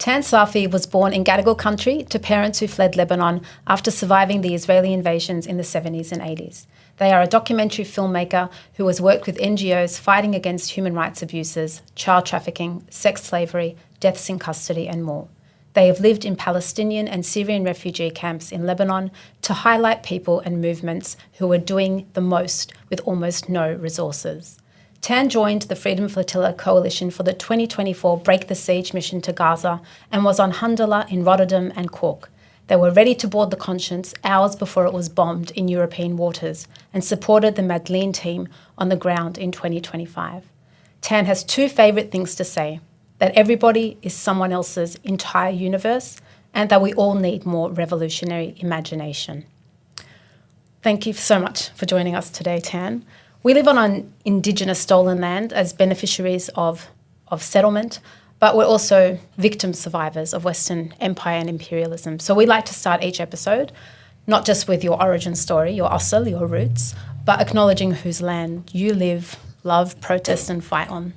Tan Safi was born in Gadigal country to parents who fled Lebanon after surviving the Israeli invasions in the 70s and 80s. They are a documentary filmmaker who has worked with NGOs fighting against human rights abuses, child trafficking, sex slavery, deaths in custody, and more. They have lived in Palestinian and Syrian refugee camps in Lebanon to highlight people and movements who are doing the most with almost no resources. Tan joined the Freedom Flotilla coalition for the 2024 Break the Siege mission to Gaza and was on Handala in Rotterdam and Cork. They were ready to board the Conscience hours before it was bombed in European waters and supported the Madeleine team on the ground in 2025. Tan has two favourite things to say: that everybody is someone else's entire universe, and that we all need more revolutionary imagination. Thank you so much for joining us today, Tan. We live on an Indigenous stolen land as beneficiaries of settlement, but we're also victim survivors of Western empire and imperialism. So we like to start each episode, not just with your origin story, your asal, your roots, but acknowledging whose land you live, love, protest and fight on.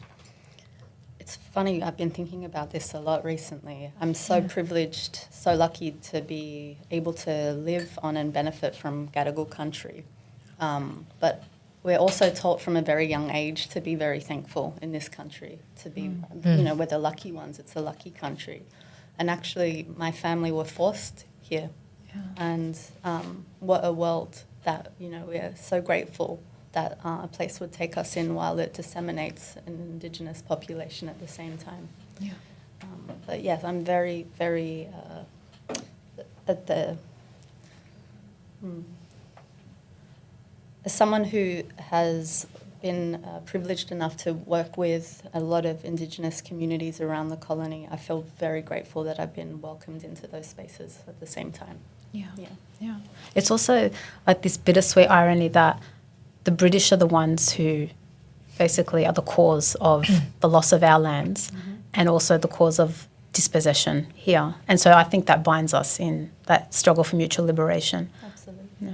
It's funny, I've been thinking about this a lot recently. I'm so privileged, so lucky to be able to live on and benefit from Gadigal country. But we're also taught from a very young age to be very thankful in this country, to be, we're the lucky ones, it's a lucky country. And actually, my family were forced here. Yeah. And what a world that, we're so grateful that a place would take us in while it disseminates an Indigenous population at the same time. Yeah. But yes, I'm very, very as someone who has been privileged enough to work with a lot of Indigenous communities around the colony, I feel very grateful that I've been welcomed into those spaces at the same time. Yeah. It's also like this bittersweet irony that the British are the ones who basically are the cause of the loss of our lands and also the cause of dispossession here. And so I think that binds us in that struggle for mutual liberation. Absolutely. Yeah.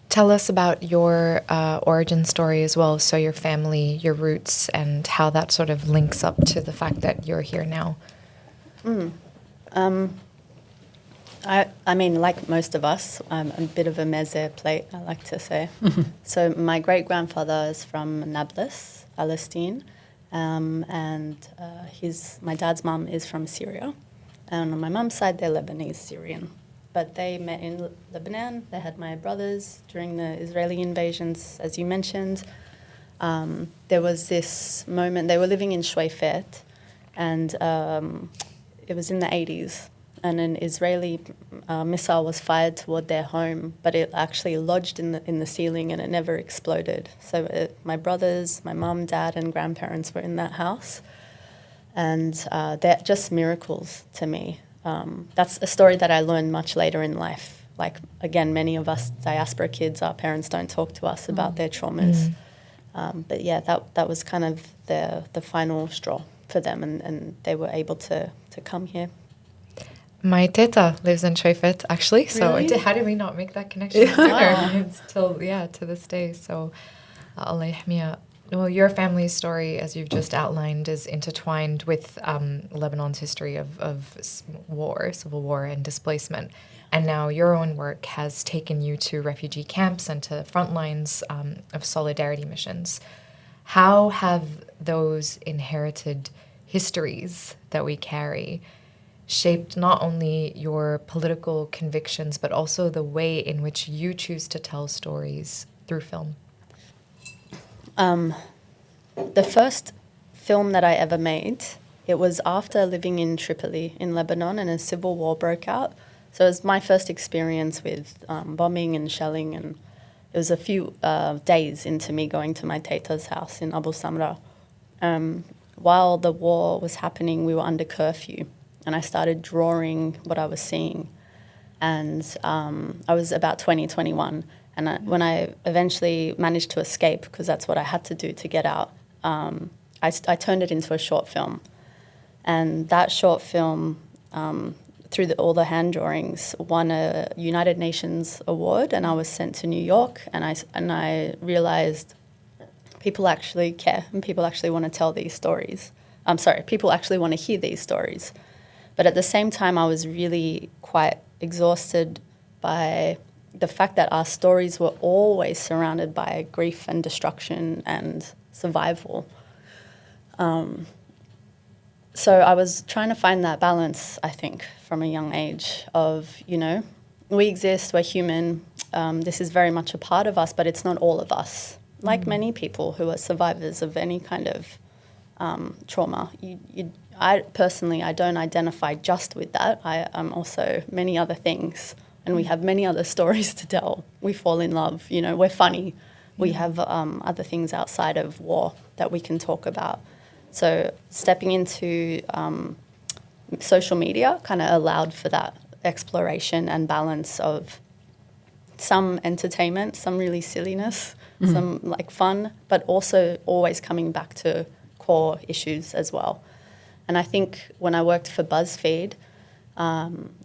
Tell us about your origin story as well, so your family, your roots, and how that sort of links up to the fact that you're here now. I mean, like most of us, I'm a bit of a meze plate, I like to say. So my great-grandfather is from Nablus, Palestine, and my dad's mum is from Syria. And on my mum's side, they're Lebanese Syrian. But they met in Lebanon. They had my brothers during the Israeli invasions, as you mentioned. There was this moment, they were living in Shweifet, and it was in the 80s, and an Israeli missile was fired toward their home, but it actually lodged in the ceiling and it never exploded. So my brothers, my mum, dad, and grandparents were in that house, and they're just miracles to me. That's a story that I learned much later in life. Like, again, many of us diaspora kids, our parents don't talk to us about their traumas. But yeah, that was kind of the final straw for them, and they were able to come here. My teta lives in Shweifet, actually. So Really? how did we not make that connection sooner? It's still, to this day. So, Allah yahmiya. Well, your family's story, as you've just outlined, is intertwined with Lebanon's history of war, civil war, and displacement. And now your own work has taken you to refugee camps and to front lines of solidarity missions. How have those inherited histories that we carry shaped not only your political convictions, but also the way in which you choose to tell stories through film? The first film that I ever made, it was after living in Tripoli in Lebanon, and a civil war broke out. So it was my first experience with bombing and shelling, and it was a few days into me going to my teta's house in Abu Samra. While the war was happening, we were under curfew, and I started drawing what I was seeing. And I was about 20, 21. And when I eventually managed to escape, because that's what I had to do to get out, I turned it into a short film. And that short film, through all the hand drawings, won a United Nations award, and I was sent to New York, and I realized people actually care and people actually want to tell these stories. I'm sorry, people actually want to hear these stories. But at the same time, I was really quite exhausted by the fact that our stories were always surrounded by grief and destruction and survival. So I was trying to find that balance, I think, from a young age of, we exist, we're human, this is very much a part of us, but it's not all of us. Like many people who are survivors of any kind of trauma. I personally don't identify just with that. I am also many other things, and we have many other stories to tell. We fall in love, we're funny. We have other things outside of war that we can talk about. So stepping into social media kind of allowed for that exploration and balance of some entertainment, some really silliness, some like fun, but also always coming back to core issues as well. And I think when I worked for BuzzFeed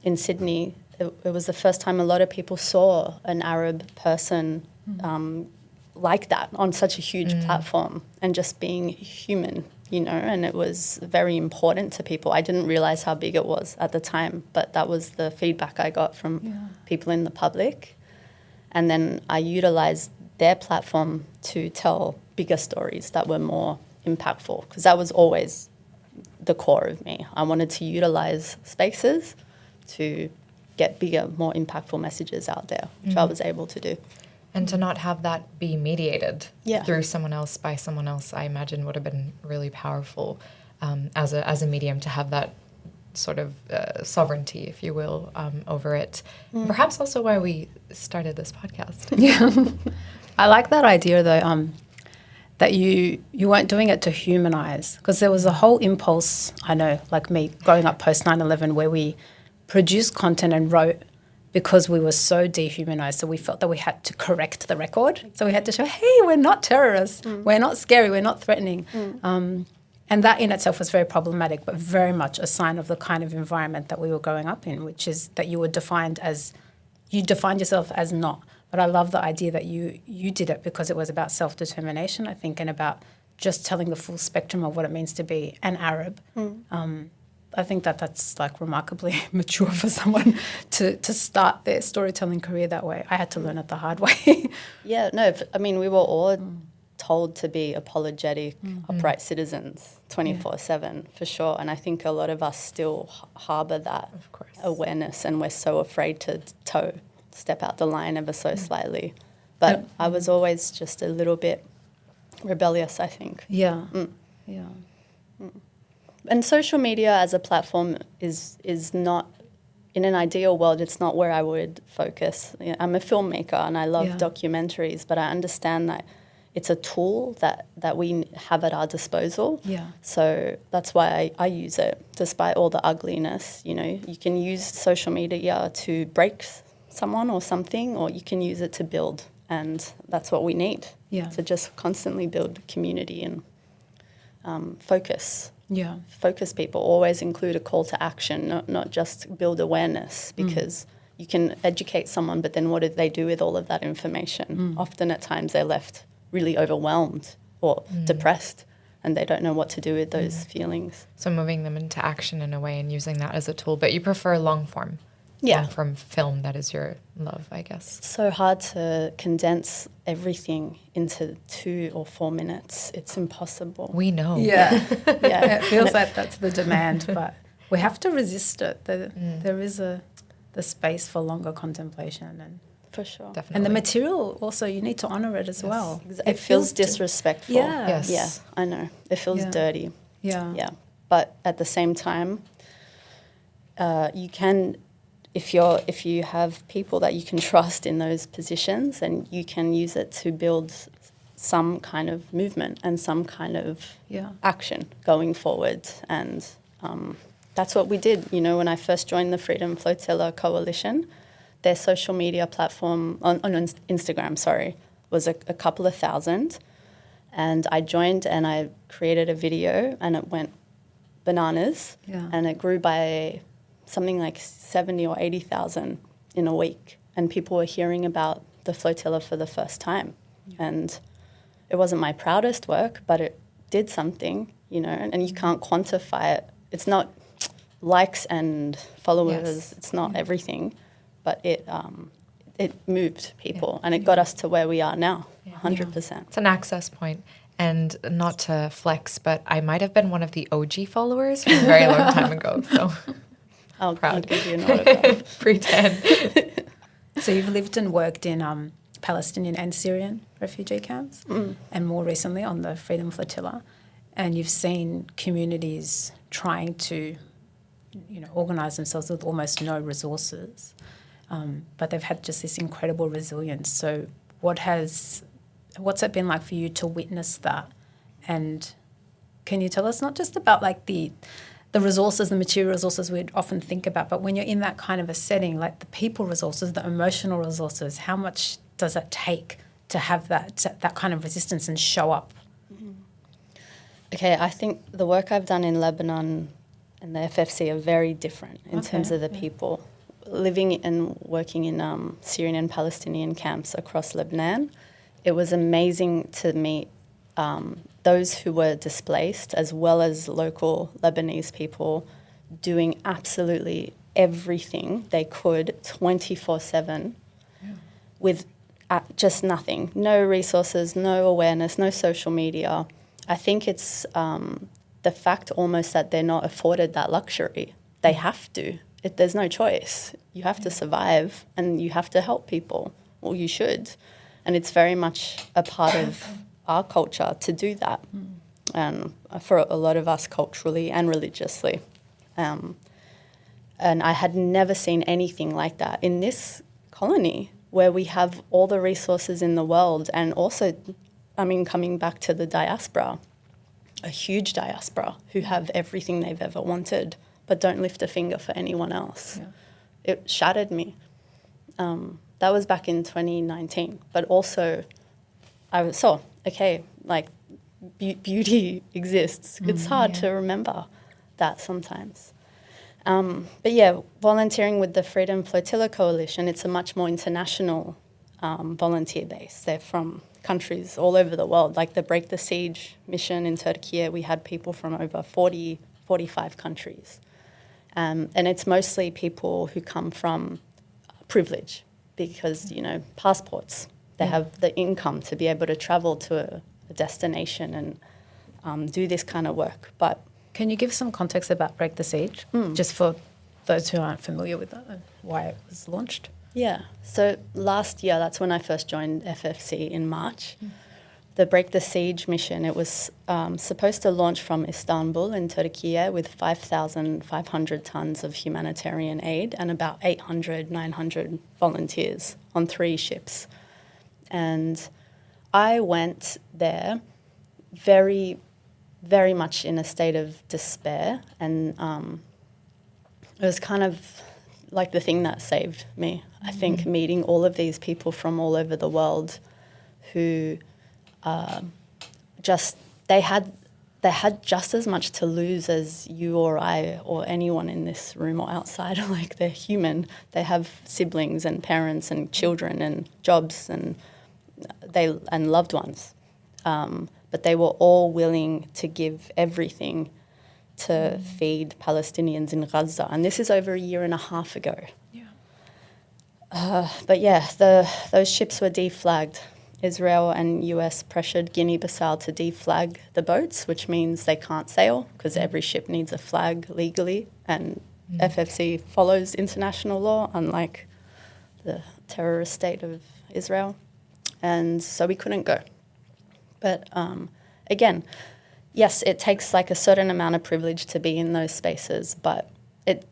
in Sydney, it was the first time a lot of people saw an Arab person like that on such a huge platform and just being human, and it was very important to people. I didn't realize how big it was at the time, but that was the feedback I got from people in the public. And then I utilized their platform to tell bigger stories that were more impactful, because that was always the core of me. I wanted to utilize spaces to get bigger, more impactful messages out there, which I was able to do. And to not have that be mediated Yeah. through someone else, by someone else, I imagine would have been really powerful as a medium to have that sort of sovereignty, if you will, over it. Perhaps also why we started this podcast. Yeah. I like that idea, though, that you weren't doing it to humanize, because there was a whole impulse, I know, like me, growing up post 9/11, where we produced content and wrote because we were so dehumanized. So we felt that we had to correct the record. So we had to show, hey, we're not terrorists. We're not scary. We're not threatening. And that in itself was very problematic, but very much a sign of the kind of environment that we were growing up in, which is that you defined yourself as not. But I love the idea that you did it because it was about self-determination, I think, and about just telling the full spectrum of what it means to be an Arab. I think that's like remarkably mature for someone to start their storytelling career that way. I had to learn it the hard way. Yeah, no, I mean, we were all told to be apologetic, upright citizens 24/7, for sure. And I think a lot of us still harbour that awareness, and we're so afraid to step out the line ever so slightly. But I was always just a little bit rebellious, I think. Yeah. And social media as a platform is not, in an ideal world, it's not where I would focus. I'm a filmmaker and I love documentaries, but I understand that it's a tool that we have at our disposal. Yeah. So that's why I use it, despite all the ugliness. You can use social media to break someone or something, or you can use it to build, and that's what we need. Yeah. To just constantly build community and focus. Yeah. Focus people. Always include a call to action, not just build awareness, because you can educate someone, but then what do they do with all of that information? Often at times they're left really overwhelmed or depressed, and they don't know what to do with those feelings. So moving them into action in a way and using that as a tool. But you prefer long form. Yeah. Long form film, that is your love, I guess. It's so hard to condense everything into 2 or 4 minutes. It's impossible. We know. Yeah. Yeah. It feels like that's the demand, but we have to resist it. There is the space for longer contemplation, and For sure. Definitely. and the material also, you need to honor it as well. It feels disrespectful. Yeah. Yes. Yeah, I know. It feels dirty. Yeah. Yeah. But at the same time, you can, if you have people that you can trust in those positions, then you can use it to build some kind of movement and some kind of action going forward. And that's what we did. When I first joined the Freedom Flotilla Coalition, their social media platform on Instagram, was a couple of thousand. And I joined and I created a video, and it went bananas. Yeah. And it grew by something like 70 or 80,000 in a week. And people were hearing about the flotilla for the first time. And it wasn't my proudest work, but it did something, you know, and you can't quantify it. It's not likes and followers. Yes. It's not everything, but it moved people and it got us to where we are now, 100%. It's an access point. And not to flex, but I might have been one of the OG followers from a very long time ago. So I'll proud. give you an autograph. Pretend. So you've lived and worked in Palestinian and Syrian refugee camps, and more recently on the Freedom Flotilla, and you've seen communities trying to, you know, organise themselves with almost no resources, but they've had just this incredible resilience. So what's it been like for you to witness that? And can you tell us not just about like the resources, the material resources we'd often think about, but when you're in that kind of a setting, like the people resources, the emotional resources, how much does it take to have that kind of resistance and show up? Okay, I think the work I've done in Lebanon and the FFC are very different in terms of the people. Living and working in Syrian and Palestinian camps across Lebanon, it was amazing to meet those who were displaced as well as local Lebanese people doing absolutely everything they could 24/7 with just nothing, no resources, no awareness, no social media. I think it's the fact almost that they're not afforded that luxury. They have to. There's no choice. You have to survive and you have to help people, or you should. And it's very much a part of our culture to do that, for a lot of us culturally and religiously. And I had never seen anything like that in this colony where we have all the resources in the world, and also, I mean, coming back to the diaspora, a huge diaspora who have everything they've ever wanted but don't lift a finger for anyone else. Yeah. It shattered me. That was back in 2019. But also, I saw, okay, like, beauty exists. It's hard to remember that sometimes. But yeah, volunteering with the Freedom Flotilla Coalition, it's a much more international volunteer base. They're from countries all over the world. Like the Break the Siege mission in Turkey, we had people from over 45 countries. And it's mostly people who come from privilege because, you know, passports. They have the income to be able to travel to a destination and do this kind of work. But can you give some context about Break the Siege, just for those who aren't familiar with that and why it was launched? Yeah. So last year, that's when I first joined FFC in March. The Break the Siege mission, it was supposed to launch from Istanbul in Turkey with 5,500 tons of humanitarian aid and about 800, 900 volunteers on 3 ships. And I went there very, very much in a state of despair, and it was kind of like the thing that saved me. I think meeting all of these people from all over the world who they had just as much to lose as you or I or anyone in this room or outside. Like, they're human. They have siblings and parents and children and jobs and loved ones. But they were all willing to give everything to feed Palestinians in Gaza. And this is over a year and a half ago. Yeah. But yeah, those ships were deflagged. Israel and US pressured Guinea-Bissau to deflag the boats, which means they can't sail because every ship needs a flag legally, and FFC follows international law, unlike the terrorist state of Israel. And so we couldn't go. But again, yes, it takes like a certain amount of privilege to be in those spaces, but it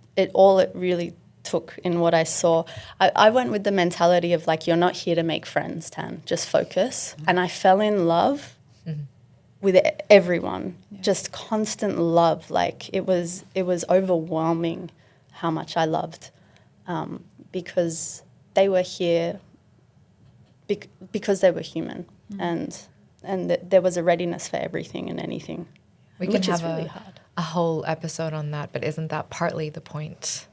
really took in what I saw. I went with the mentality of like, you're not here to make friends, Tan, just focus. And I fell in love with everyone, just constant love. Like it was overwhelming how much I loved, because they were here because they were human, and there was a readiness for everything and anything, which is really hard. A whole episode on that, but isn't that partly the point?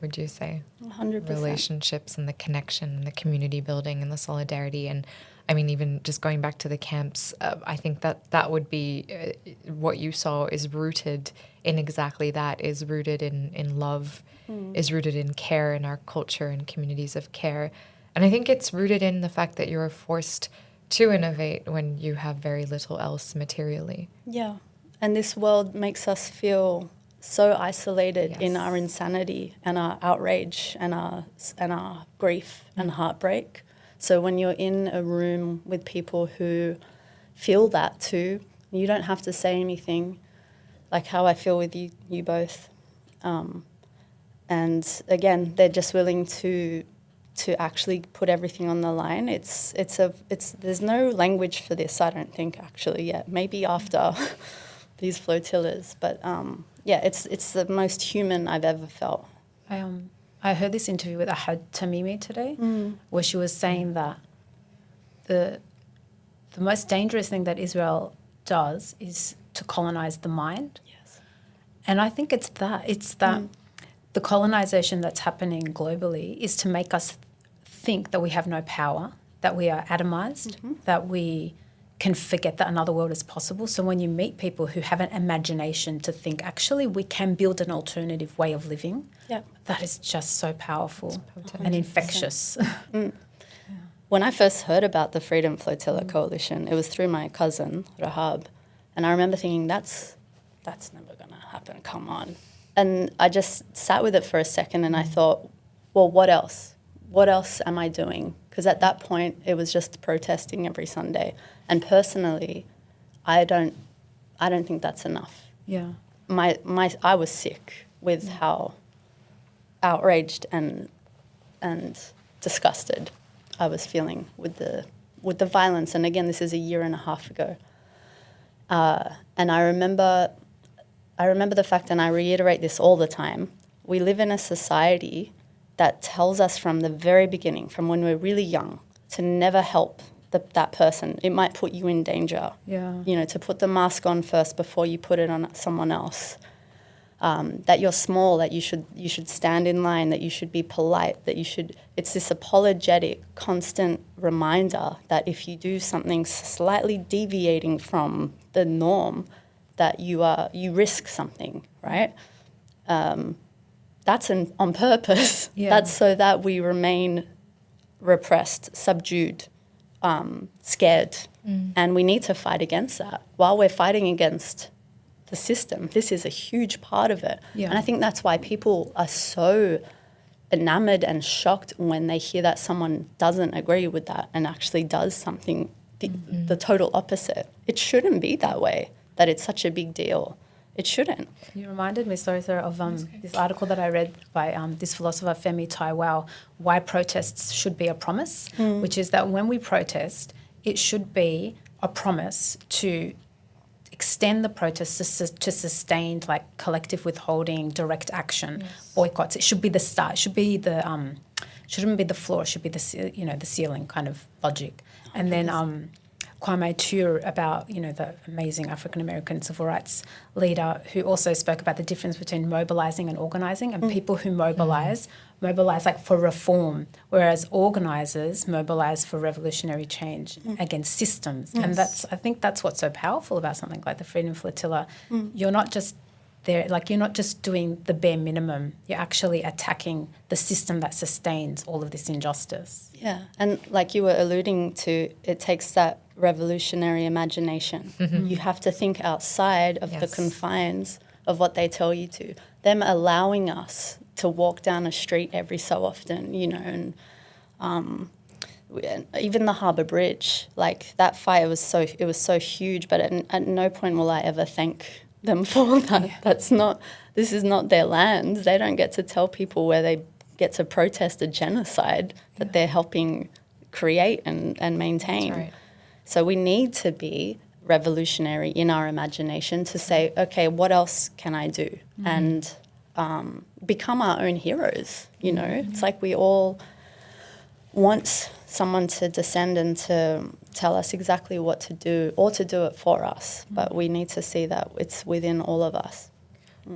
Would you say? 100%. Relationships and the connection and the community building and the solidarity. And I mean, even just going back to the camps, I think that would be what you saw is rooted in exactly that, is rooted in love, is rooted in care in our culture and communities of care. And I think it's rooted in the fact that you're forced to innovate when you have very little else materially. Yeah. And this world makes us feel so isolated Yes. in our insanity and our outrage and our grief and heartbreak. So when you're in a room with people who feel that too, you don't have to say anything, like how I feel with you both. And again, they're just willing to actually put everything on the line. There's no language for this, I don't think, actually, yet. Maybe after these flotillas, but it's the most human I've ever felt. I heard this interview with Ahad Tamimi today, where she was saying that the most dangerous thing that Israel does is to colonize the mind. Yes. And I think it's that the colonization that's happening globally is to make us think that we have no power, that we are atomized, that we can forget that another world is possible. So when you meet people who have an imagination to think, actually, we can build an alternative way of living, that is just so powerful and infectious. When I first heard about the Freedom Flotilla Coalition, it was through my cousin, Rahab, and I remember thinking, that's never going to happen, come on. And I just sat with it for a second and I thought, well, what else? What else am I doing? Because at that point, it was just protesting every Sunday. And personally, I don't think that's enough. Yeah. I was sick with how outraged and disgusted I was feeling with the violence. And again, this is a year and a half ago. And I remember the fact, and I reiterate this all the time, we live in a society that tells us from the very beginning, from when we're really young, to never help that person. It might put you in danger. Yeah. You know, to put the mask on first before you put it on someone else. That you're small, that you should stand in line, that you should be polite, it's this apologetic, constant reminder that if you do something slightly deviating from the norm, that you risk something, right? That's on purpose. Yeah. That's so that we remain repressed, subdued, scared. And we need to fight against that. While we're fighting against the system, this is a huge part of it. Yeah. And I think that's why people are so enamored and shocked when they hear that someone doesn't agree with that and actually does something the total opposite. It shouldn't be that way, that it's such a big deal. It shouldn't. You reminded me, sorry, of this article that I read by this philosopher, Femi Taiwao, why protests should be a promise, which is that when we protest, it should be a promise to extend the protest to sustained, like, collective withholding, direct action, boycotts. It should be the start. It should be the shouldn't be the floor. It should be the ceiling kind of logic. And then Kwame Ture, about the amazing African American civil rights leader, who also spoke about the difference between mobilizing and organizing. And people who mobilize like for reform, whereas organizers mobilize for revolutionary change against systems. Yes. And I think that's what's so powerful about something like the Freedom Flotilla. You're not just there, like, you're not just doing the bare minimum. You're actually attacking the system that sustains all of this injustice. Yeah, and like you were alluding to, it takes that revolutionary imagination. You have to think outside of the confines of what they tell you to. Them allowing us to walk down a street every so often, and even the Harbour Bridge, like that fight was so huge. But at no point will I ever thank them for that. Yeah. This is not their land. They don't get to tell people where they get to protest a genocide that they're helping create and maintain. That's right. So we need to be revolutionary in our imagination to say, okay, what else can I do? And become our own heroes, It's like we all want someone to descend and to tell us exactly what to do or to do it for us. But we need to see that it's within all of us.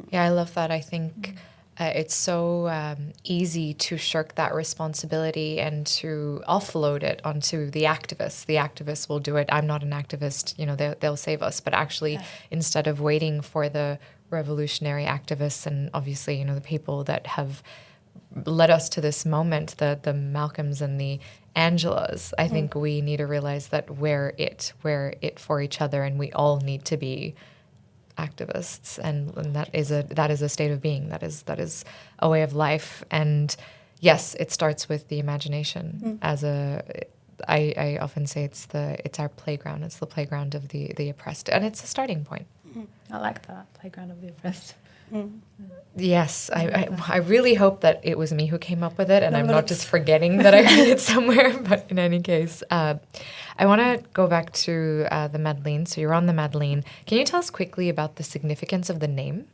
Yeah, I love that. I think It's so easy to shirk that responsibility and to offload it onto the activists. The activists will do it. I'm not an activist. They'll save us. But actually, instead of waiting for the revolutionary activists and obviously, the people that have led us to this moment, the Malcolms and the Angelas, I think we need to realize that we're it for each other, and we all need to be activists, and that is a state of being. That is a way of life. And yes, it starts with the imagination. I often say it's our playground. It's the playground of the oppressed, and it's a starting point. I like that, playground of the oppressed. Yes, I really hope that it was me who came up with it, and I'm not just forgetting that I read it somewhere. But in any case, I want to go back to the Madeleine. So you're on the Madeleine. Can you tell us quickly about the significance of the name?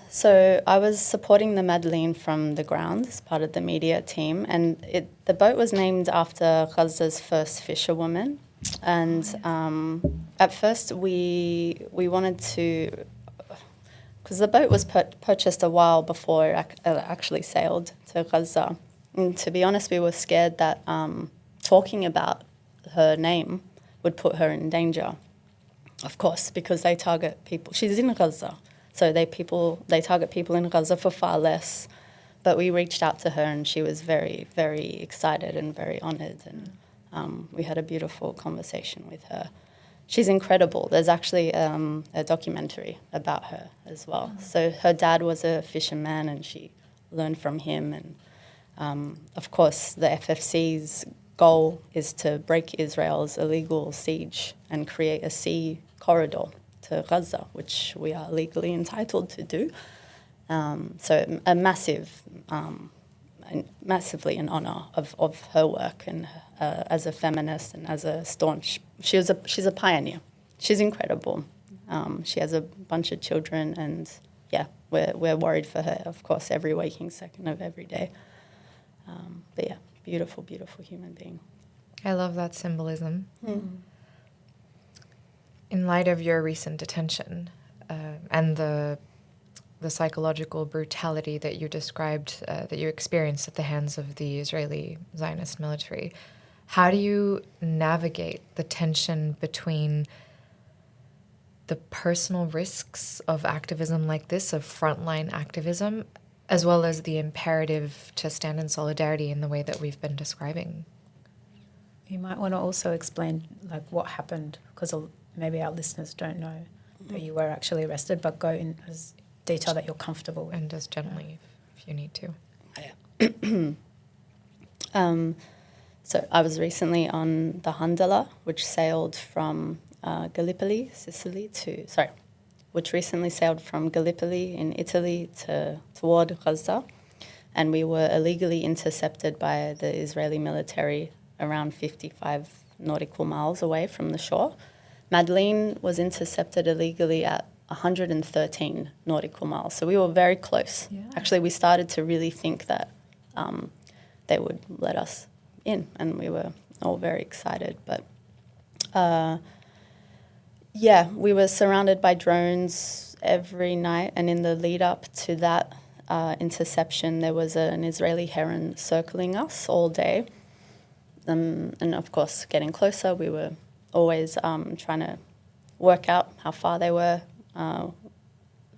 So I was supporting the Madeleine from the ground as part of the media team, and the boat was named after Gaza's first fisherwoman. And at first we wanted to, because the boat was purchased a while before it actually sailed to Gaza. And to be honest, we were scared that talking about her name would put her in danger, of course, because they target people. She's in Gaza, so they target people in Gaza for far less. But we reached out to her, and she was very, very excited and very honoured, and we had a beautiful conversation with her. She's incredible. There's actually a documentary about her as well. So her dad was a fisherman, and she learned from him. And of course, the FFC's goal is to break Israel's illegal siege and create a sea corridor to Gaza, which we are legally entitled to do. So a massively in honour of her work, and as a feminist and as a staunch, she's a pioneer. She's incredible. She has a bunch of children, and we're worried for her, of course, every waking second of every day. But yeah, beautiful, beautiful human being. I love that symbolism. In light of your recent detention and the psychological brutality that you described, that you experienced at the hands of the Israeli Zionist military, how do you navigate the tension between the personal risks of activism like this, of frontline activism, as well as the imperative to stand in solidarity in the way that we've been describing? You might want to also explain what happened, because maybe our listeners don't know that you were actually arrested, but go in as detail that you're comfortable with. And just gently, if you need to. So I was recently on the Handala, which sailed from Gallipoli, Sicily which recently sailed from Gallipoli in Italy toward Gaza, and we were illegally intercepted by the Israeli military around 55 nautical miles away from the shore. Madeleine was intercepted illegally at 113 nautical miles, so we were very close. Yeah. Actually, we started to really think that they would let us in, and we were all very excited. But we were surrounded by drones every night, and in the lead up to that interception, there was an Israeli heron circling us all day. And of course, getting closer, we were always trying to work out how far they were.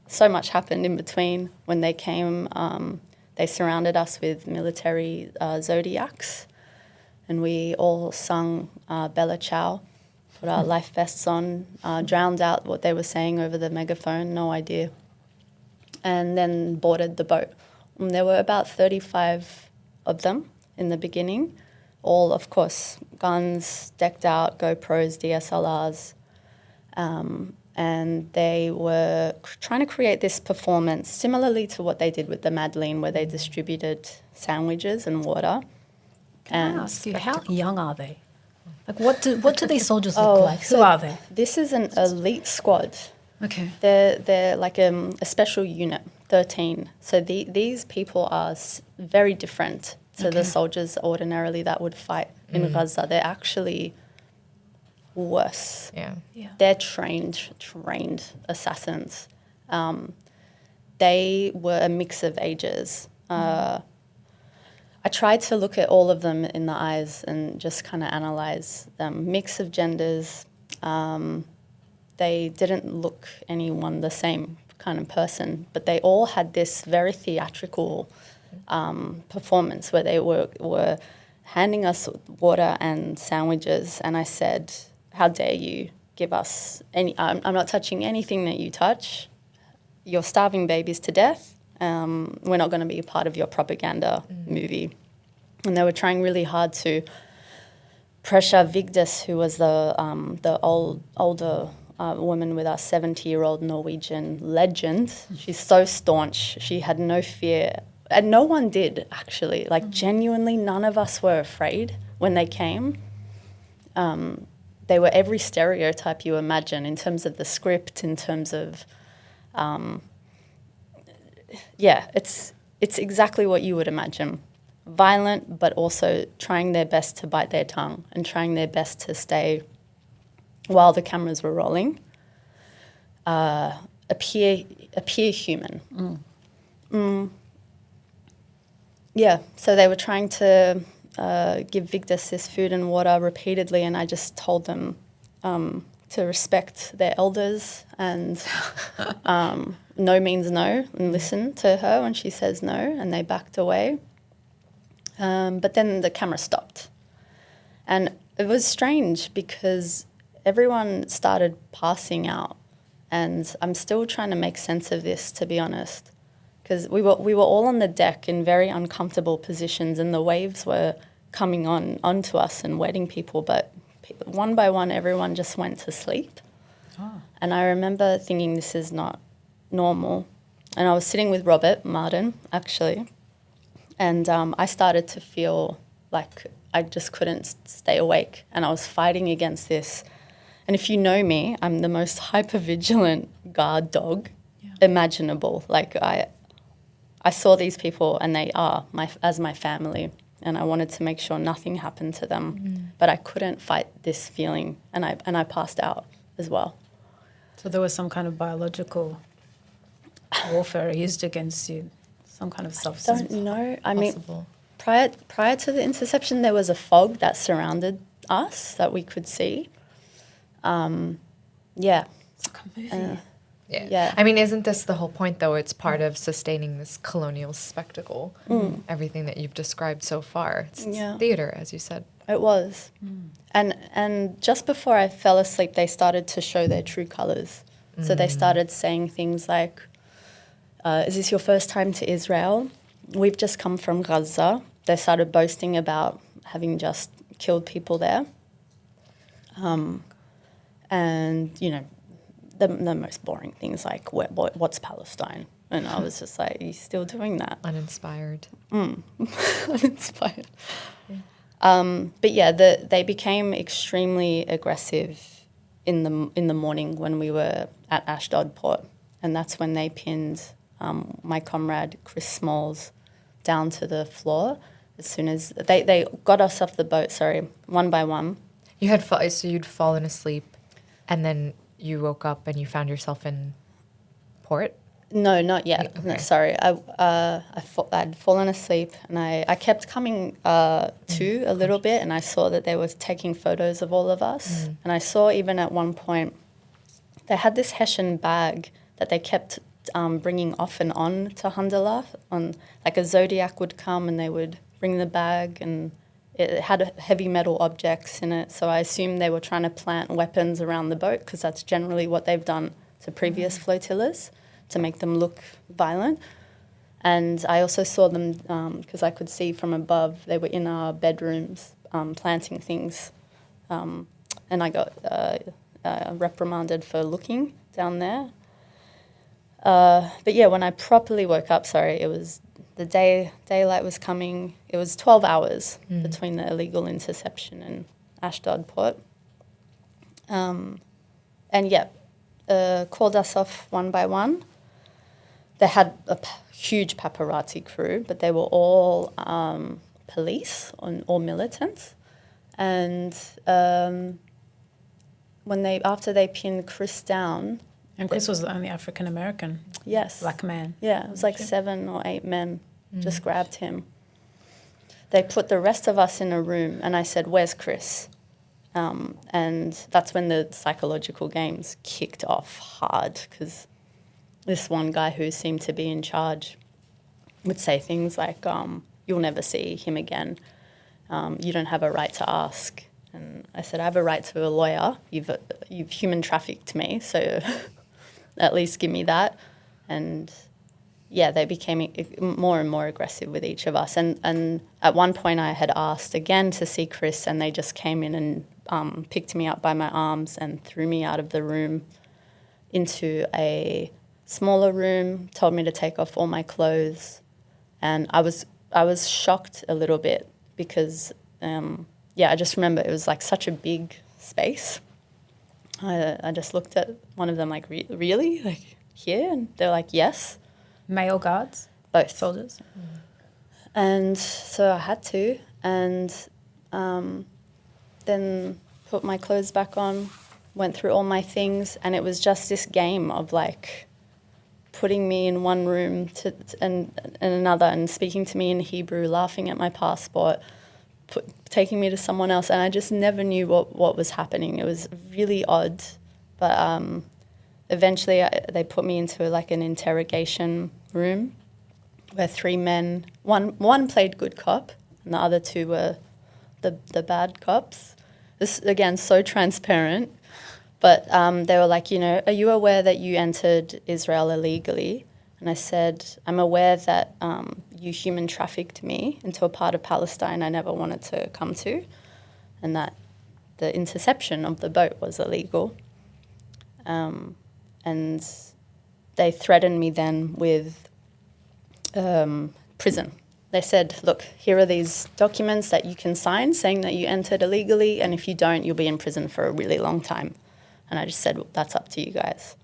So much happened in between. When they came, they surrounded us with military zodiacs, and we all sung Bella Ciao, put our life vests on, drowned out what they were saying over the megaphone, no idea, and then boarded the boat. And there were about 35 of them in the beginning, all, of course, guns, decked out, GoPros, DSLRs, and they were trying to create this performance similarly to what they did with the Madeleine, where they distributed sandwiches and water. Can I ask you, how young are they? What do these soldiers look like? Who are they? This is an elite squad. Okay. They're like a special unit, 13. So these people are very different to the soldiers ordinarily that would fight in Gaza. They're actually worse. Yeah. They're trained assassins. they were a mix of ages. I tried to look at all of them in the eyes and just kind of analyze them. Mix of genders. They didn't look anyone the same kind of person, but they all had this very theatrical performance where they were handing us water and sandwiches, and I said, "How dare you give us any? I'm not touching anything that you touch. You're starving babies to death. We're not going to be a part of your propaganda movie." And they were trying really hard to pressure Vigdis, who was the older woman with us, 70-year-old Norwegian legend. She's so staunch. She had no fear. And no one did, actually. Like, genuinely, none of us were afraid when they came. They were every stereotype you imagine in terms of the script, in terms of... it's exactly what you would imagine. Violent, but also trying their best to bite their tongue and trying their best to stay, while the cameras were rolling, appear human. Yeah, so they were trying to give Vigdis this food and water repeatedly, and I just told them to respect their elders and no means no, and listen to her when she says no, and they backed away. But then the camera stopped. And it was strange because everyone started passing out, and I'm still trying to make sense of this, to be honest, because we were all on the deck in very uncomfortable positions, and the waves were coming onto us and wetting people, but one by one everyone just went to sleep. And I remember thinking, this is not normal. And I was sitting with Robert Martin, actually, and I started to feel like I just couldn't stay awake, and I was fighting against this. And if you know me, I'm the most hypervigilant guard dog imaginable. Like, I saw these people, and they are my family, and I wanted to make sure nothing happened to them. But I couldn't fight this feeling, and I passed out as well. So there was some kind of biological warfare used against you, some kind of substance. I don't know. I Possible. mean, prior to the interception, there was a fog that surrounded us that we could see. Yeah. It's like a movie. Yeah. I mean, isn't this the whole point, though? It's part of sustaining this colonial spectacle, everything that you've described so far. It's theater, as you said. It was. And just before I fell asleep, they started to show their true colours. So they started saying things like, is this your first time to Israel? We've just come from Gaza. They started boasting about having just killed people there. And, you know, the most boring things like, what's Palestine? And I was just like, are you still doing that? Uninspired. Uninspired. But yeah, they became extremely aggressive in the morning when we were at Ashdod port, and that's when they pinned my comrade Chris Smalls down to the floor. As soon as they got us off the boat, one by one. You had so you'd fallen asleep, and then you woke up and you found yourself in port? No, not yet. Okay. No, sorry. I'd fallen asleep, and I kept coming to a little bit, and I saw that they were taking photos of all of us. And I saw even at one point they had this Hessian bag that they kept bringing off and on to Handala. Like a Zodiac would come and they would bring the bag, and it had heavy metal objects in it. So I assumed they were trying to plant weapons around the boat, because that's generally what they've done to previous flotillas, to make them look violent. And I also saw them, because I could see from above, they were in our bedrooms planting things. And I got reprimanded for looking down there. But yeah, when I properly woke up, it was the daylight was coming. It was 12 hours between the illegal interception and Ashdod port. And yeah, called us off one by one. They had a huge paparazzi crew, but they were all police or militants. And after they pinned Chris down, And Chris was the only African American Yes. black man. Yeah, it was like 7 or 8 men just grabbed him. They put the rest of us in a room, and I said, "Where's Chris?" And that's when the psychological games kicked off hard, because this one guy who seemed to be in charge would say things like, "You'll never see him again. You don't have a right to ask." And I said, "I have a right to a lawyer. You've human trafficked me, so at least give me that." And yeah, they became more and more aggressive with each of us. And at one point I had asked again to see Chris, and they just came in and picked me up by my arms and threw me out of the room into a smaller room, told me to take off all my clothes. And I was shocked a little bit because, I just remember it was like such a big space. I just looked at one of them like, really? Like here? And they're like, yes. Male guards? Both. Soldiers? And so I had to, and then put my clothes back on, went through all my things, and it was just this game of like putting me in one room and another, and speaking to me in Hebrew, laughing at my passport, taking me to someone else, and I just never knew what was happening. It was really odd, but eventually they put me into like an interrogation room where 3 men, one played good cop and the other 2 were the bad cops. This, again, so transparent. But they were like, are you aware that you entered Israel illegally? And I said, I'm aware that you human trafficked me into a part of Palestine I never wanted to come to, and that the interception of the boat was illegal. And they threatened me then with prison. They said, look, here are these documents that you can sign saying that you entered illegally, and if you don't, you'll be in prison for a really long time. And I just said, well, that's up to you guys.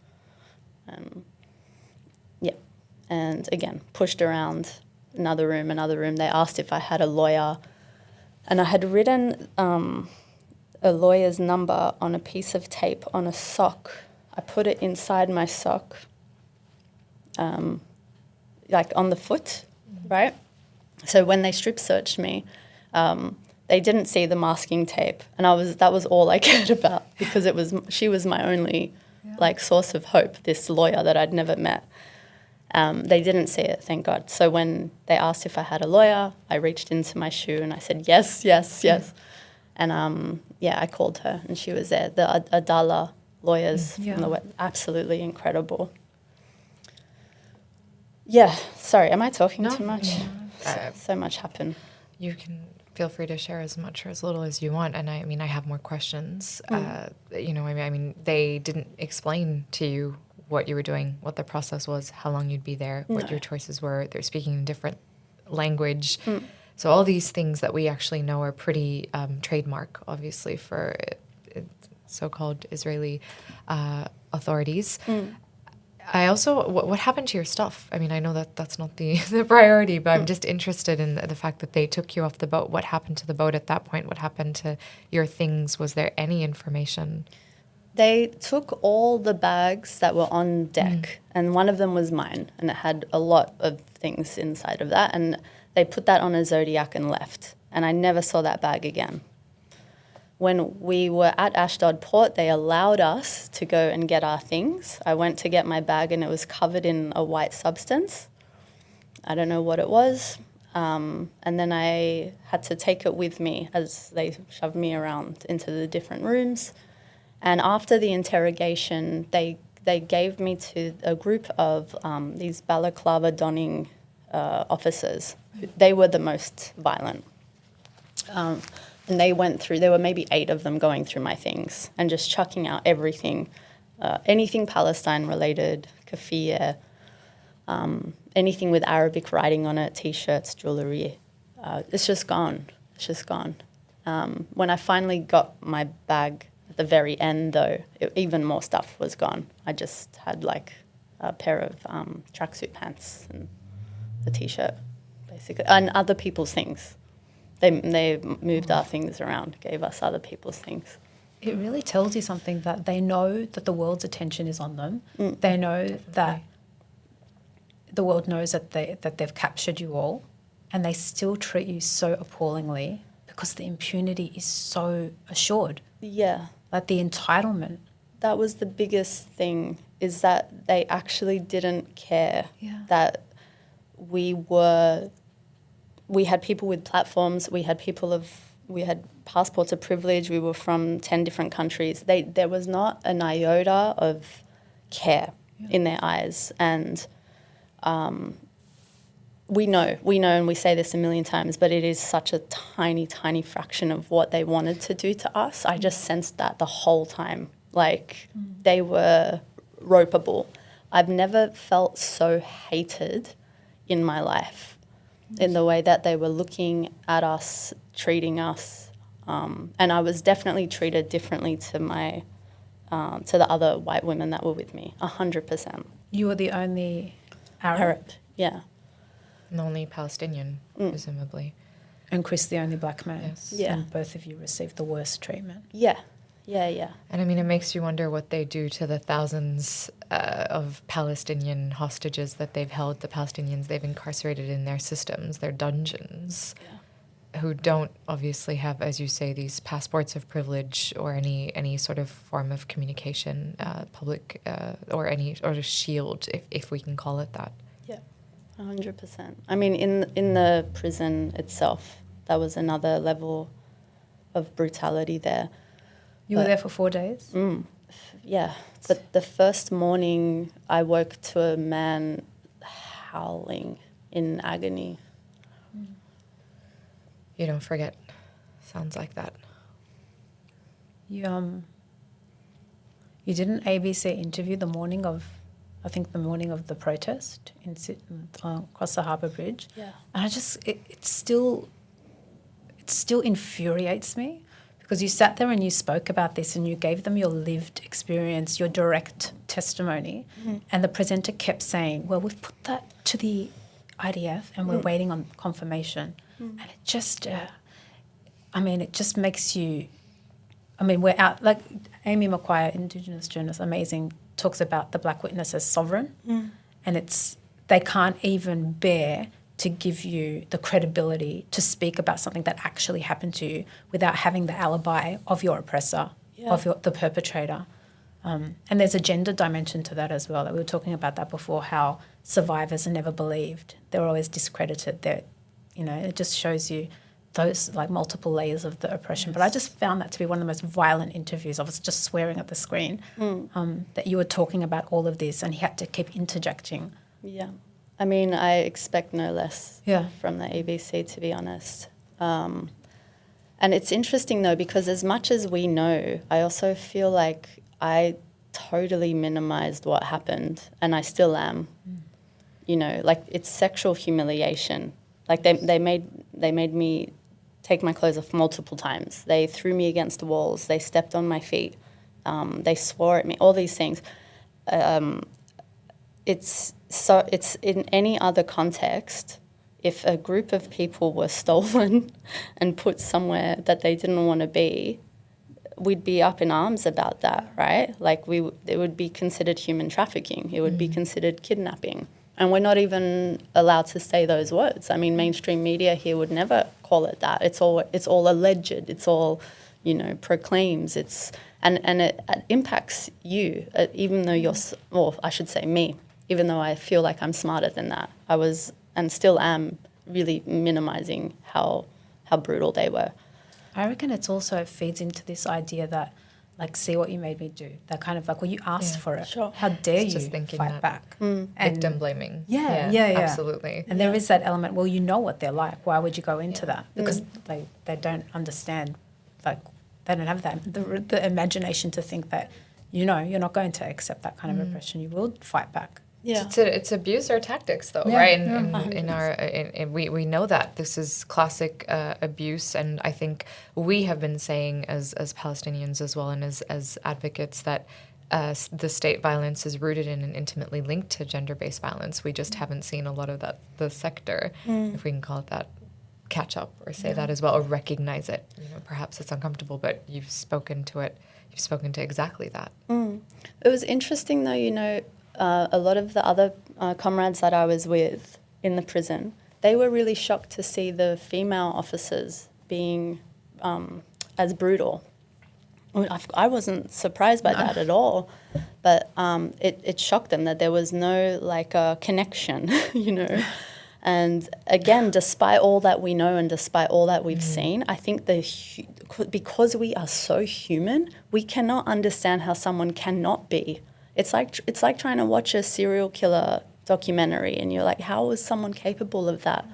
And again, pushed around another room. They asked if I had a lawyer. And I had written a lawyer's number on a piece of tape on a sock. I put it inside my sock, like on the foot, right? So when they strip searched me, they didn't see the masking tape, and that was all I cared about, because she was my only like source of hope, this lawyer that I'd never met. They didn't see it, thank God. So when they asked if I had a lawyer, I reached into my shoe and I said, yes. And I called her, and she was there. The Handala lawyers from the web, absolutely incredible. Yeah, sorry, am I talking too much? So much happened. You can feel free to share as much or as little as you want. And I mean, I have more questions. They didn't explain to you what you were doing, what the process was, how long you'd be there, what your choices were. They're speaking in different language. So all these things that we actually know are pretty trademark, obviously, for so-called Israeli authorities. I also, what happened to your stuff? I mean, I know that that's not the priority, but I'm just interested in the fact that they took you off the boat. What happened to the boat at that point? What happened to your things? Was there any information? They took all the bags that were on deck, and one of them was mine, and it had a lot of things inside of that, and they put that on a Zodiac and left, and I never saw that bag again. When we were at Ashdod port, they allowed us to go and get our things. I went to get my bag, and it was covered in a white substance. I don't know what it was. And then I had to take it with me as they shoved me around into the different rooms. And after the interrogation, they gave me to a group of these balaclava-donning officers. They were the most violent. And they went through, there were maybe 8 of them going through my things and just chucking out everything, anything Palestine-related, kafir, anything with Arabic writing on it, T-shirts, jewellery. It's just gone. When I finally got my bag at the very end, though, even more stuff was gone. I just had like a pair of tracksuit pants and a T-shirt, basically, and other people's things. They moved our things around, gave us other people's things. it really tells you something, that they know that the world's attention is on them. They know that the world knows that they've captured you all, and they still treat you so appallingly because the impunity is so assured. Yeah. Like the entitlement. That was the biggest thing, is that they actually didn't care that we had people with platforms, we had passports of privilege, we were from 10 different countries. There was not an iota of care in their eyes. And we know, and we say this a million times, but it is such a tiny, tiny fraction of what they wanted to do to us. I just sensed that the whole time. Like, they were ropeable. I've never felt so hated in my life in the way that they were looking at us, treating us. And I was definitely treated differently to the other white women that were with me, 100%. You were the only Arab? Yeah. And only Palestinian, presumably. And Chris, the only black man? Yes. Yeah. And both of you received the worst treatment? Yeah. And I mean, it makes you wonder what they do to the thousands of Palestinian hostages that they've held, the Palestinians they've incarcerated in their systems, their dungeons, who don't obviously have, as you say, these passports of privilege or any sort of form of communication, public, or any sort of shield, if we can call it that. Yeah, 100%. I mean, in the prison itself, that was another level of brutality there. You were there for 4 days? Yeah, but the first morning I woke to a man howling in agony. You don't forget. Sounds like that. You did an ABC interview the morning of the protest across the Harbour Bridge. Yeah. And it still infuriates me, because you sat there and you spoke about this and you gave them your lived experience, your direct testimony, and the presenter kept saying, well, we've put that to the IDF and we're waiting on confirmation. And it just, it just makes you, we're out, like Amy McQuire, Indigenous journalist, amazing, talks about the black witness as sovereign, and they can't even bear to give you the credibility to speak about something that actually happened to you without having the alibi of your oppressor, of the perpetrator. And there's a gender dimension to that as well. Like we were talking about that before, how survivors are never believed. They're always discredited. It just shows you those like multiple layers of the oppression. Yes. But I just found that to be one of the most violent interviews. I was just swearing at the screen that you were talking about all of this and he had to keep interjecting. Yeah. I mean, I expect no less from the ABC, to be honest. And it's interesting, though, because as much as we know, I also feel like I totally minimized what happened, and I still am. Like it's sexual humiliation. Like they made me take my clothes off multiple times. They threw me against the walls. They stepped on my feet. They swore at me. All these things. It's in any other context, if a group of people were stolen and put somewhere that they didn't want to be, we'd be up in arms about that, right? Like it would be considered human trafficking. It would be considered kidnapping. And we're not even allowed to say those words. I mean, mainstream media here would never call it that. It's all alleged. It's all, proclaims. And it impacts you, even though I should say me, even though I feel like I'm smarter than that. I was and still am really minimizing how brutal they were. I reckon it feeds into this idea that, like, see what you made me do. That kind of like, well, you asked for it. Sure. How dare you just thinking fight that. back? Victim blaming. Yeah. Absolutely. And there is that element, well, you know what they're like. Why would you go into that? Because they don't understand, like, they don't have that the imagination to think that, you're not going to accept that kind of oppression. You will fight back. Yeah. It's abuse or tactics, though, right? We know that this is classic abuse, and I think we have been saying as Palestinians as well, and as advocates, that the state violence is rooted in and intimately linked to gender-based violence. We just haven't seen a lot of that, the sector, if we can call it that, catch up or say that as well, or recognize it. Perhaps it's uncomfortable, but you've spoken to it. You've spoken to exactly that. It was interesting though, a lot of the other comrades that I was with in the prison, they were really shocked to see the female officers being as brutal. I wasn't surprised by that at all, but it shocked them that there was no connection, And again, despite all that we know and despite all that we've seen, I think because we are so human, we cannot understand how someone cannot be. It's like trying to watch a serial killer documentary, and you're like, how is someone capable of that,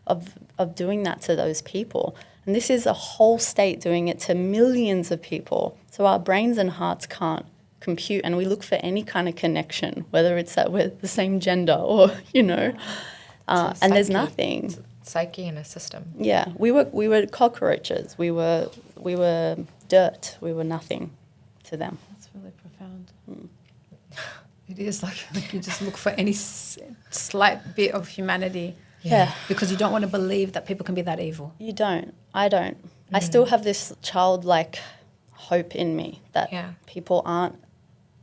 of doing that to those people? And this is a whole state doing it to millions of people. So our brains and hearts can't compute, and we look for any kind of connection, whether it's that we're the same gender or, and there's nothing. It's psyche in a system. Yeah, we were cockroaches. We were dirt. We were nothing to them. That's really profound. It is like you just look for any slight bit of humanity. Yeah. Because you don't want to believe that people can be that evil. You don't. I don't. I still have this childlike hope in me that people aren't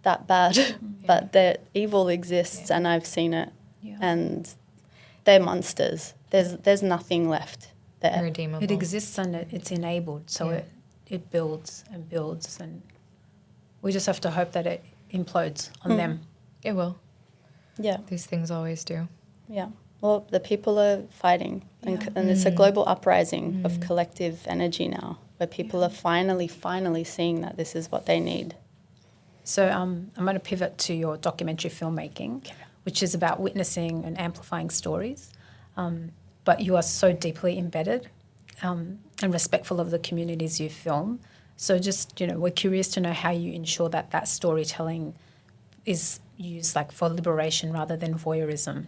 that bad, but that evil exists, and I've seen it, and they're monsters. There's nothing left there. Irredeemable. It exists and it's enabled, so it builds and builds, and we just have to hope that it implodes on them. It will. Yeah. These things always do. Yeah. Well, the people are fighting, and it's a global uprising of collective energy now, where people are finally seeing that this is what they need. So I'm going to pivot to your documentary filmmaking, which is about witnessing and amplifying stories. But you are so deeply embedded and respectful of the communities you film. So just, we're curious to know how you ensure that storytelling is used for liberation rather than voyeurism.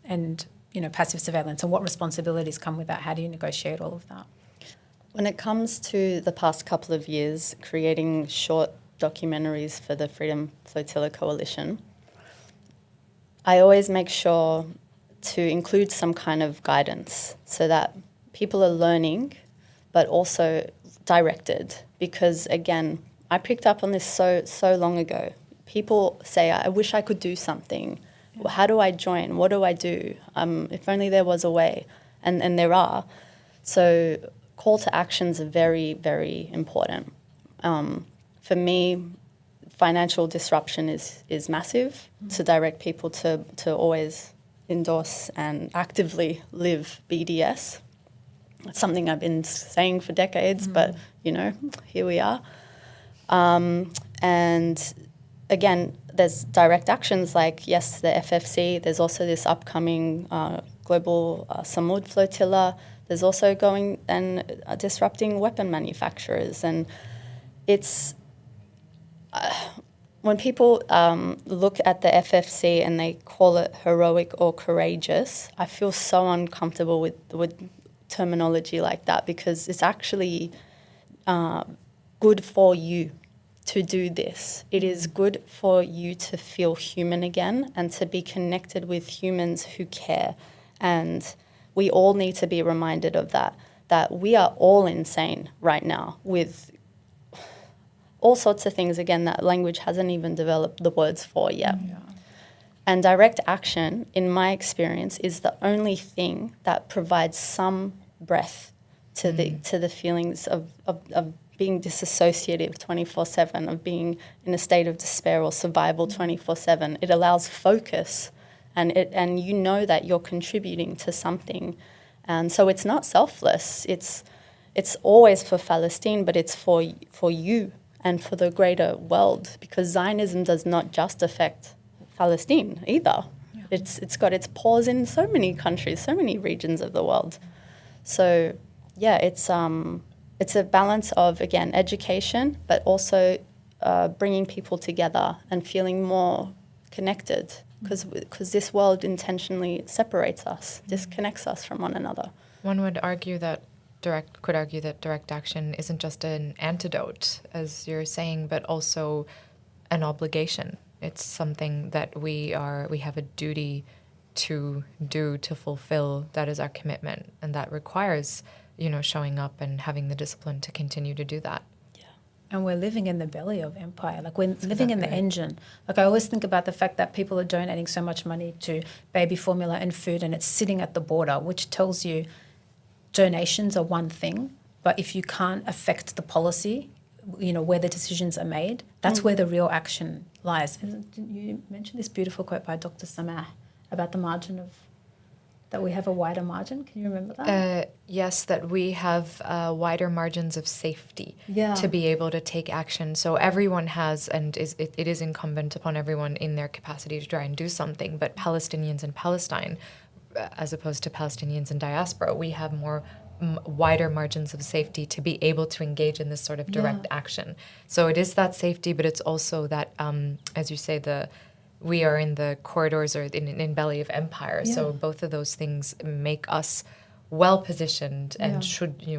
And, passive surveillance, and what responsibilities come with that? How do you negotiate all of that? When it comes to the past couple of years, creating short documentaries for the Freedom Flotilla Coalition, I always make sure to include some kind of guidance so that people are learning, but also directed. Because, again, I picked up on this so long ago. People say, I wish I could do something. How do I join? What do I do? If only there was a way. And there are. So call to actions are very, very important. For me, financial disruption is massive to direct people to always endorse and actively live BDS. It's something I've been saying for decades, but, here we are. And again, there's direct actions like, yes, the FFC. There's also this upcoming global Samud flotilla. There's also going and disrupting weapon manufacturers. And it's when people look at the FFC and they call it heroic or courageous, I feel so uncomfortable with terminology like that, because it's actually good for you to do this. It is good for you to feel human again and to be connected with humans who care. And we all need to be reminded of that we are all insane right now with all sorts of things, again, that language hasn't even developed the words for yet. Yeah. And direct action, in my experience, is the only thing that provides some breath to the feelings of being disassociative 24/7, of being in a state of despair or survival 24/7. It allows focus, and that you're contributing to something. And so it's not selfless. It's always for Palestine, but it's for you and for the greater world, because Zionism does not just affect Palestine either. Yeah. It's got its paws in so many countries, so many regions of the world. So yeah, it's a balance of, again, education, but also bringing people together and feeling more connected, because this world intentionally separates us, disconnects us from one another. One would argue that direct action isn't just an antidote, as you're saying, but also an obligation. It's something that we have a duty to do to fulfill. That is our commitment, and that requires, showing up and having the discipline to continue to do that. And we're living in the belly of empire. Like, we're living in the engine. Like, I always think about the fact that people are donating so much money to baby formula and food, and it's sitting at the border, which tells you donations are one thing, but if you can't affect the policy, where the decisions are made, that's where the real action lies. And you mentioned this beautiful quote by Dr. Samah about the margin of, that we have a wider margin. Can you remember that? Yes, that we have wider margins of safety to be able to take action. So everyone has, and it is incumbent upon everyone in their capacity to try and do something. But Palestinians in Palestine, as opposed to Palestinians in diaspora, we have more wider margins of safety to be able to engage in this sort of direct action. So it is that safety, but it's also that, as you say, we are in the corridors or in belly of empire. Yeah. So both of those things make us well positioned, and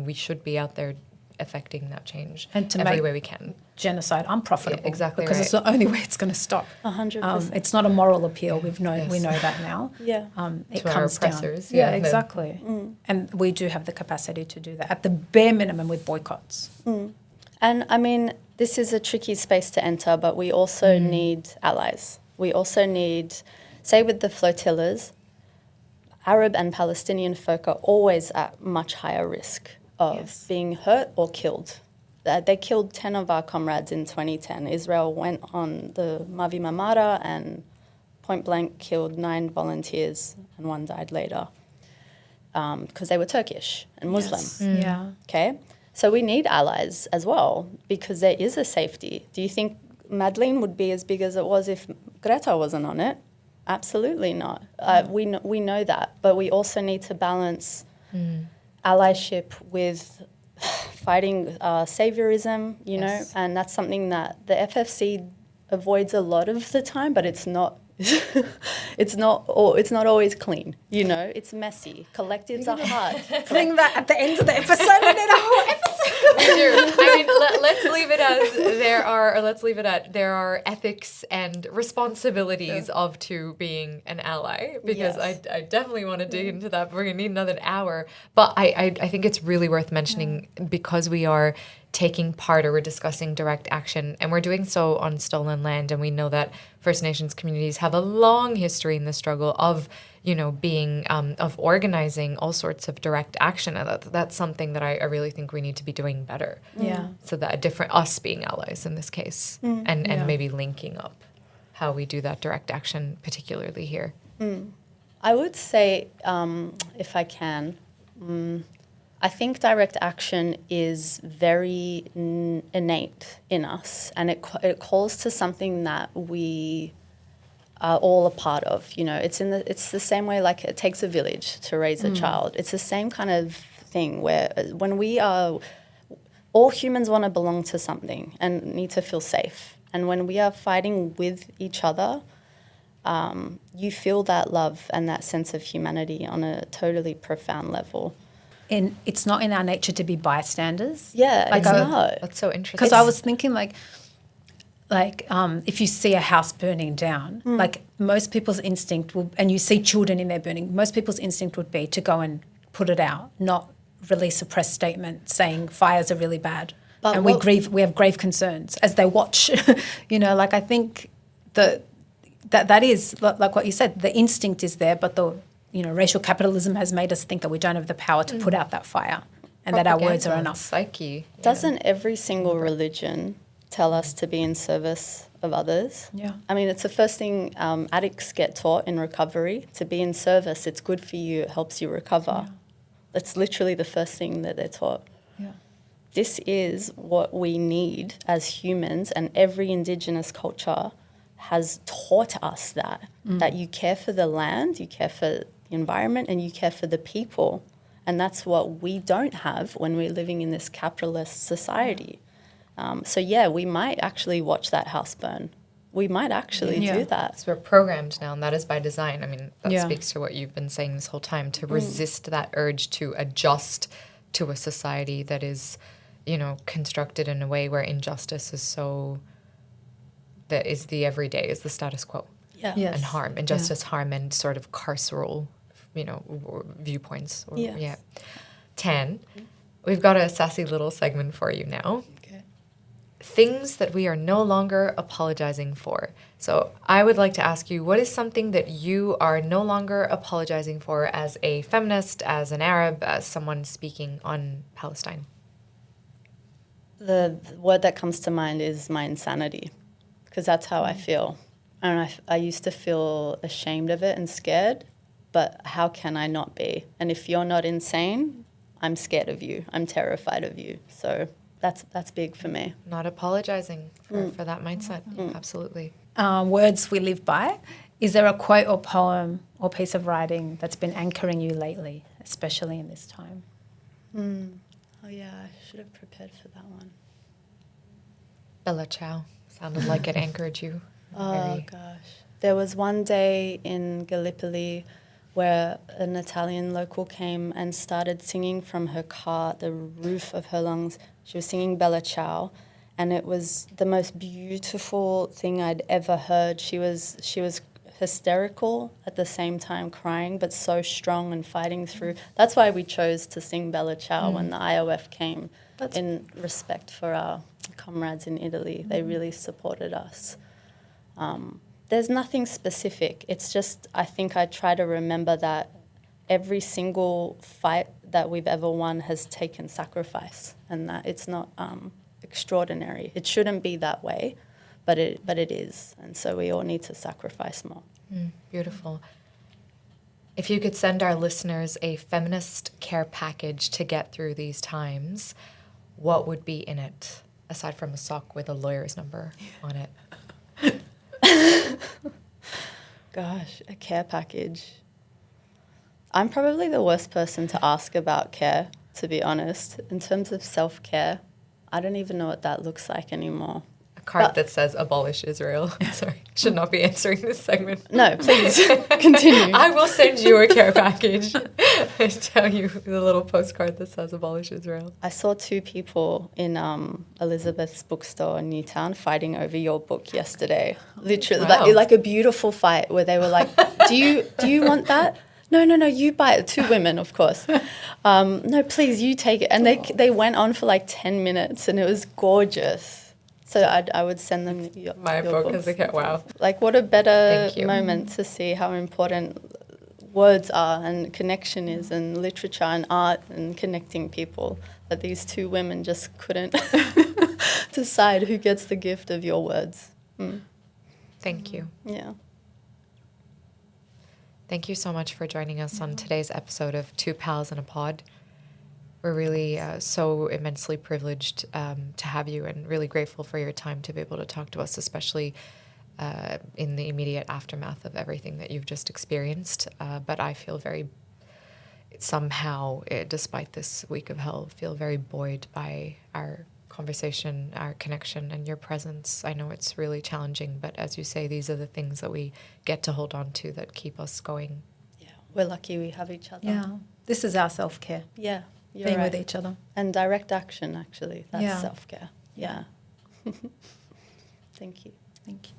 we should be out there affecting that change and to every way we can. Genocide unprofitable, exactly, because it's the only way it's going to stop. 100%. It's not a moral appeal. We know that now. It to comes our oppressors. down. Yeah, exactly. And we do have the capacity to do that at the bare minimum with boycotts. And I mean, this is a tricky space to enter, but we also need allies. We also need, say with the flotillas, Arab and Palestinian folk are always at much higher risk of being hurt or killed. They killed 10 of our comrades in 2010. Israel went on the Mavi Marmara and point blank killed 9 volunteers, and 1 died later because they were Turkish and Muslim. Okay? So we need allies as well, because there is a safety. Do you think Madeleine would be as big as it was if Greta wasn't on it? Absolutely not. We know that, but we also need to balance allyship with fighting saviorism, and that's something that the FFC avoids a lot of the time, but it's not it's not always clean, it's messy. Collectives are hard. Think that at the end of the episode, we did a whole episode. I mean, let's leave it as there are ethics and responsibilities to being an ally, because I definitely want to dig into that, but we're going to need another hour. But I think it's really worth mentioning, because we are taking part, or we're discussing direct action, and we're doing so on stolen land, and we know that First Nations communities have a long history in the struggle of being of organizing all sorts of direct action, and that's something that I really think we need to be doing better. So that us being allies in this case, and maybe linking up how we do that direct action, particularly here. I would say, if I can, I think direct action is very innate in us, and it calls to something that we are all a part of. It's the same way, like it takes a village to raise a child. It's the same kind of thing where when all humans want to belong to something and need to feel safe. And when we are fighting with each other, you feel that love and that sense of humanity on a totally profound level. And it's not in our nature to be bystanders. Yeah, it's not. That's so interesting. Because I was thinking, if you see a house burning down, like most people's instinct and you see children in there burning, most people's instinct would be to go and put it out, not release a press statement saying fires are really bad. But and we have grave concerns as they watch. I think that is, like what you said, the instinct is there, but racial capitalism has made us think that we don't have the power to put out that fire, and that our words are enough. Psyche. Doesn't every single religion tell us to be in service of others? Yeah. I mean, it's the first thing addicts get taught in recovery, to be in service. It's good for you. It helps you recover. Yeah. That's literally the first thing that they're taught. Yeah. This is what we need as humans, and every Indigenous culture has taught us that you care for the land, you care for the environment, and you care for the people. And that's what we don't have when we're living in this capitalist society. We might actually watch that house burn. We might actually do that. So we're programmed now, and that is by design. I mean, that speaks to what you've been saying this whole time, to resist that urge to adjust to a society that is, constructed in a way where injustice is that is the everyday, is the status quo. Yeah. Yes. and harm, injustice, harm, and sort of carceral, viewpoints. Yes. 10. We've got a sassy little segment for you now. Okay. Things that we are no longer apologizing for. So I would like to ask you, what is something that you are no longer apologizing for as a feminist, as an Arab, as someone speaking on Palestine? The word that comes to mind is my insanity, because that's how I feel. And I used to feel ashamed of it and scared, but how can I not be? And if you're not insane, I'm scared of you. I'm terrified of you. So that's big for me. Not apologizing for that mindset. Absolutely. Words we live by. Is there a quote or poem or piece of writing that's been anchoring you lately, especially in this time? Oh yeah, I should have prepared for that one. Bella Ciao. Sounded like it anchored you. Oh gosh. There was one day in Gallipoli where an Italian local came and started singing from her car, the roof of her lungs. She was singing Bella Ciao, and it was the most beautiful thing I'd ever heard. She was hysterical at the same time crying, but so strong and fighting through. That's why we chose to sing Bella Ciao when the IOF came, in respect for our comrades in Italy. They really supported us. There's nothing specific. It's just, I think I try to remember that every single fight that we've ever won has taken sacrifice, and that it's not extraordinary. It shouldn't be that way, but it is. And so we all need to sacrifice more. Beautiful. If you could send our listeners a feminist care package to get through these times, what would be in it, aside from a sock with a lawyer's number on it? Gosh, a care package. I'm probably the worst person to ask about care, to be honest. In terms of self-care, I don't even know what that looks like anymore. A card that says abolish Israel. Sorry, should not be answering this segment. No, please, continue. I will send you a care package. I tell you the little postcard that says abolish Israel. I saw two people in Elizabeth's bookstore in Newtown fighting over your book yesterday. Literally, Wow. like a beautiful fight where they were like, do you want that? No, you buy it. Two women, of course. No, please, you take it. And they went on for like 10 minutes, and it was gorgeous. So I would send them your book as a cat. Wow. Like, what a better moment to see how important words are and connection is, and literature and art and connecting people, that these two women just couldn't decide who gets the gift of your words. Thank you. Yeah. Thank you so much for joining us on today's episode of Two Pals in a Pod. We're really so immensely privileged to have you, and really grateful for your time to be able to talk to us, especially in the immediate aftermath of everything that you've just experienced. But I feel very, somehow, despite this week of hell, feel very buoyed by our conversation, our connection, and your presence. I know it's really challenging, but as you say, these are the things that we get to hold on to that keep us going. Yeah, we're lucky we have each other. Yeah, this is our self-care. Yeah, you're being right. with each other. And direct action, actually. That's Yeah. self-care. Yeah. Thank you. Thank you.